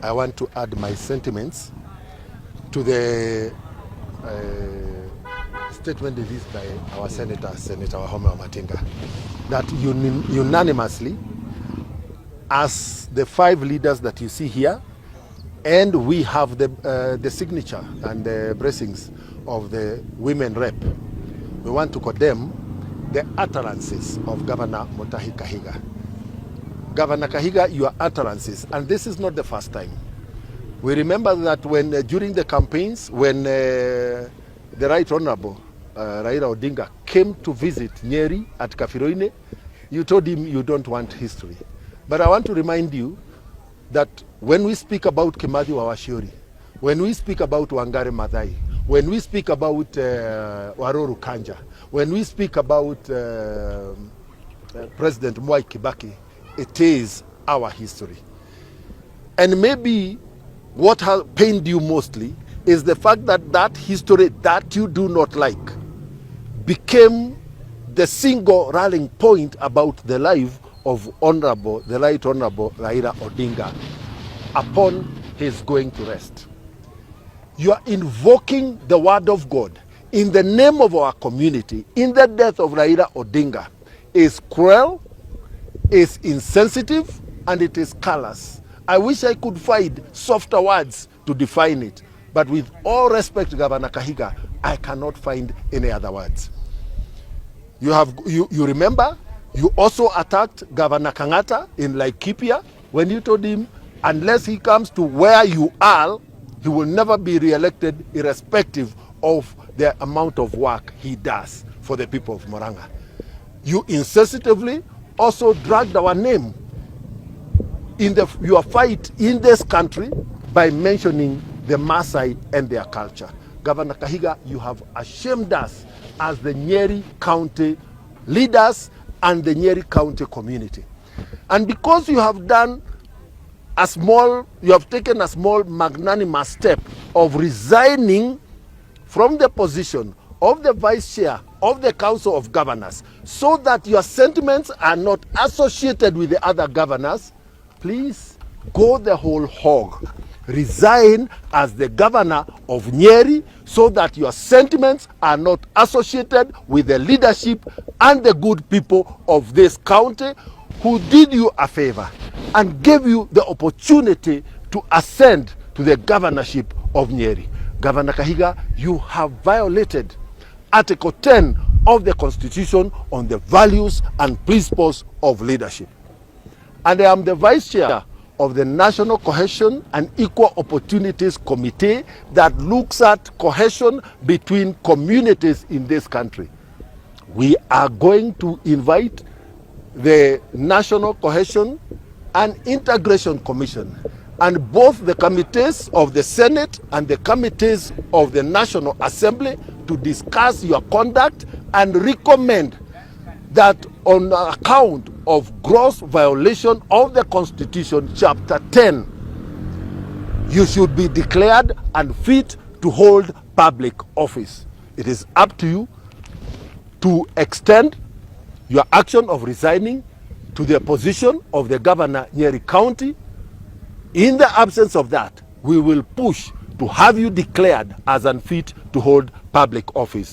I want to add my sentiments to the statement released by our Senator Wahome Matinga, that unanimously, as the 5 leaders that you see here, and we have the signature and the blessings of the women rep, we want to condemn the utterances of Governor Mutahi Kahiga. Governor Kahiga, your utterances, and this is not the first time. We remember that when during the campaigns, when the Right Honorable Raila Odinga came to visit Nyeri at Kafiroine, you told him you don't want history. But I want to remind you that when we speak about Kimathi Wawashiori, when we speak about Wangari Maathai, when we speak about Waruru Kanja, when we speak about President Mwai Kibaki, it is our history. And maybe what has pained you mostly is the fact that that history that you do not like became the single rallying point about the life of the Right Honorable Raila Odinga upon his going to rest. You are invoking the word of God in the name of our community in the death of Raila Odinga is cruel, is insensitive, and it is callous. I wish I could find softer words to define it, but with all respect, Governor Kahiga, I cannot find any other words. You remember, you also attacked Governor Kangata in Laikipia when you told him, unless he comes to where you are, he will never be re-elected irrespective of the amount of work he does for the people of Murang'a. You insensitively also dragged our name in your fight in this country by mentioning the Maasai and their culture. Governor Kahiga, you have ashamed us as the Nyeri County leaders and the Nyeri County community. And because you have taken a small magnanimous step of resigning from the position of the vice chair of the Council of Governors so that your sentiments are not associated with the other governors, please go the whole hog. Resign as the governor of Nyeri so that your sentiments are not associated with the leadership and the good people of this county who did you a favor and gave you the opportunity to ascend to the governorship of Nyeri. Governor Kahiga, you have violated Article 10 of the Constitution on the values and principles of leadership. And I am the vice chair of the National Cohesion and Equal Opportunities Committee that looks at cohesion between communities in this country. We are going to invite the National Cohesion and Integration Commission and both the committees of the Senate and the committees of the National Assembly to discuss your conduct and recommend that on account of gross violation of the Constitution, Chapter 10, you should be declared unfit to hold public office. It is up to you to extend your action of resigning to the position of the governor Nyeri County. In the absence of that, we will push to have you declared as unfit to hold public office.